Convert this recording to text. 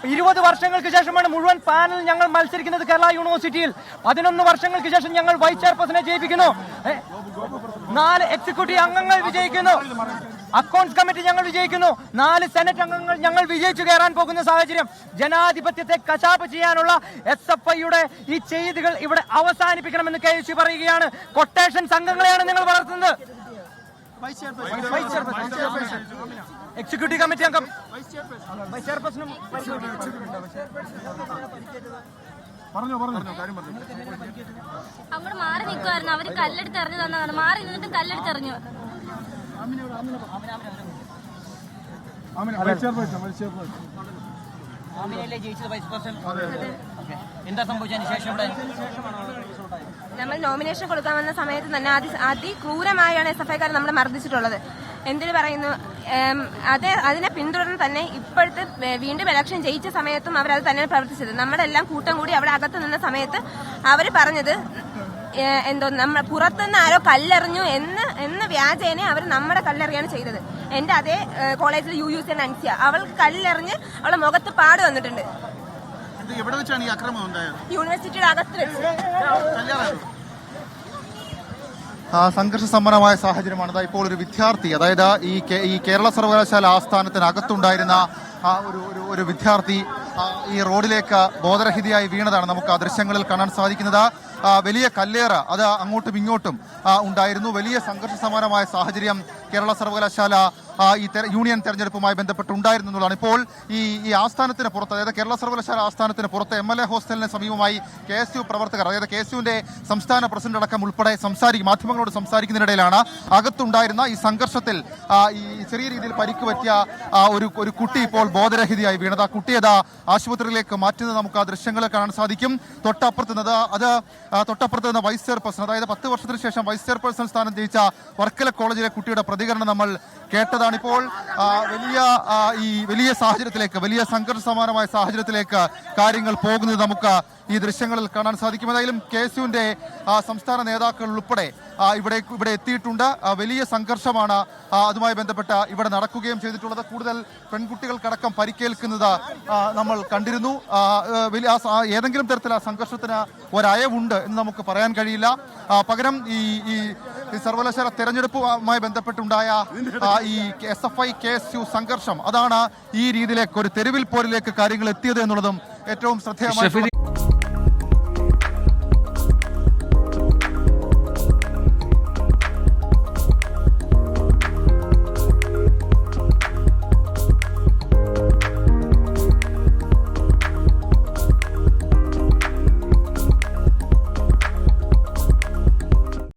20 വർഷങ്ങൾക്ക് ശേഷമാണ് മുഴുവൻ പാനൽ ഞങ്ങൾ മത്സരിക്കുന്നത് കേരള യൂണിവേഴ്സിറ്റിയിൽ. 11 വർഷങ്ങൾക്ക് ശേഷം ഞങ്ങൾ വൈസ് ചെയർപേഴ്സണെ ജയിപ്പിക്കുന്നു. 4 എക്സിക്യൂട്ടീവ് അംഗങ്ങൾ വിജയിക്കുന്നു. അക്കൗണ്ട്സ് കമ്മിറ്റി ഞങ്ങൾ വിജയിക്കുന്നു. 4 സെനറ്റ് അംഗങ്ങൾ ഞങ്ങൾ വിജയിച്ചു കയറാൻ പോകുന്ന സാഹചര്യം. ജനാധിപത്യത്തെ കശാപ്പ് ചെയ്യാനുള്ള SFIയുടെ ഈ ചെയ്തികൾ ഇവിടെ അവസാനിപ്പിക്കണമെന്ന് KSU പറയുകയാണ്. കൊട്ടേഷൻ സംഘങ്ങളെയാണ് നിങ്ങൾ വളർത്തുന്നത്. എക്സിക്യൂട്ടീവ് കമ്മിറ്റി അംഗം വൈസ് ചെയർപേഴ്സണും അങ്ങോട്ട് മാറി നിൽക്കുമായിരുന്നു. അവര് കല്ലെടുത്ത് എറിഞ്ഞു തന്നതാണ്. മാറി നിന്നിട്ട് കല്ലെടുത്ത് എറിഞ്ഞു. എന്താ സംഭവിച്ചതിന് ശേഷം നമ്മൾ നോമിനേഷൻ കൊടുക്കാൻ വന്ന സമയത്ത് തന്നെ അതിക്രൂരമായാണ് SFIക്കാർ നമ്മളെ മർദ്ദിച്ചിട്ടുള്ളത്. എന്തിനു പറയുന്നു, അതിനെ പിന്തുടർന്ന് തന്നെ ഇപ്പോഴത്തെ വീണ്ടും ഇലക്ഷൻ ജയിച്ച സമയത്തും അവരത് തന്നെയാണ് പ്രവർത്തിച്ചത്. നമ്മുടെ എല്ലാം കൂട്ടം കൂടി അവിടെ അകത്ത് നിന്ന സമയത്ത് അവർ പറഞ്ഞത് നമ്മൾ പുറത്തുനിന്ന് ആരോ കല്ലെറിഞ്ഞു എന്ന വ്യാജേനെ അവർ നമ്മുടെ കല്ലെറിയാണ് ചെയ്തത്. എന്റെ അതേ കോളേജിൽ UUC അൻസിയ, അവൾ കല്ലെറിഞ്ഞ് അവളെ മുഖത്ത് പാട് വന്നിട്ടുണ്ട്. യൂണിവേഴ്സിറ്റിയുടെ അകത്ത് വെച്ച്. സംഘർഷ സമ്പന്നമായ സാഹചര്യമാണ്. ഇപ്പോൾ ഒരു വിദ്യാർത്ഥി, അതായത് ഈ കേരള സർവകലാശാല ആസ്ഥാനത്തിനകത്തുണ്ടായിരുന്ന ഒരു വിദ്യാർത്ഥി ഈ റോഡിലേക്ക് ബോധരഹിതയായി വീണതാണ് നമുക്ക് ആ ദൃശ്യങ്ങളിൽ കാണാൻ സാധിക്കുന്നത്. വലിയ കല്ലേറ് അത് അങ്ങോട്ടും ഇങ്ങോട്ടും ഉണ്ടായിരുന്നു. വലിയ സംഘർഷ സമാനമായ സാഹചര്യം കേരള സർവകലാശാല ഈ യൂണിയൻ തെരഞ്ഞെടുപ്പുമായി ബന്ധപ്പെട്ടുണ്ടായിരുന്നു എന്നുള്ളതാണ്. ഇപ്പോൾ ഈ ആസ്ഥാനത്തിന് പുറത്ത്, അതായത് കേരള സർവകലാശാല ആസ്ഥാനത്തിന് പുറത്ത് MLA ഹോസ്റ്റലിന് സമീപമായി KSU പ്രവർത്തകർ, അതായത് KSUവിന്റെ സംസ്ഥാന പ്രസിഡന്റ് അടക്കം ഉൾപ്പെടെ മാധ്യമങ്ങളോട് സംസാരിക്കുന്നതിനിടയിലാണ് അകത്തുണ്ടായിരുന്ന ഈ സംഘർഷത്തിൽ ഈ ചെറിയ രീതിയിൽ പരിക്ക് പറ്റിയ ഒരു കുട്ടി ഇപ്പോൾ ബോധരഹിതയായി വീണത്. ആ കുട്ടിയെ ആശുപത്രിയിലേക്ക് മാറ്റുന്നത് നമുക്ക് ആ ദൃശ്യങ്ങളിൽ കാണാൻ സാധിക്കും. തൊട്ടപ്പുറത്ത് നിന്ന് വൈസ് ചെയർപേഴ്സൺ, അതായത് 10 വർഷത്തിന് ശേഷം വൈസ് ചെയർപേഴ്സൺ സ്ഥാനം ജയിച്ച വർക്കല കോളേജിലെ കുട്ടിയുടെ പ്രതികരണം നമ്മൾ കേട്ടതാണിപ്പോൾ. വലിയ സാഹചര്യത്തിലേക്ക്, വലിയ സംഘർഷ സമാനമായ സാഹചര്യത്തിലേക്ക് കാര്യങ്ങൾ പോകുന്നത് നമുക്ക് ഈ ദൃശ്യങ്ങളിൽ കാണാൻ സാധിക്കും. ഏതായാലും KSUവിന്റെ സംസ്ഥാന നേതാക്കൾ ഉൾപ്പെടെ ഇവിടെ എത്തിയിട്ടുണ്ട്. വലിയ സംഘർഷമാണ് അതുമായി ബന്ധപ്പെട്ട് ഇവിടെ നടക്കുകയും ചെയ്തിട്ടുള്ളത്. കൂടുതൽ പെൺകുട്ടികൾക്കടക്കം പരിക്കേൽക്കുന്നത് നമ്മൾ കണ്ടിരുന്നു. ഏതെങ്കിലും തരത്തിൽ ആ സംഘർഷത്തിന് ഒരയവുണ്ട് എന്ന് നമുക്ക് പറയാൻ കഴിയില്ല. പകരം ഈ സർവകലാശാല തെരഞ്ഞെടുപ്പുമായി ബന്ധപ്പെട്ടുണ്ടായ ഈ SFI KSU സംഘർഷം, അതാണ് ഈ രീതിയിലേക്ക് ഒരു തെരുവിൽ പോരിലേക്ക് കാര്യങ്ങൾ എത്തിയത് എന്നുള്ളതും ഏറ്റവും ശ്രദ്ധേയമായി.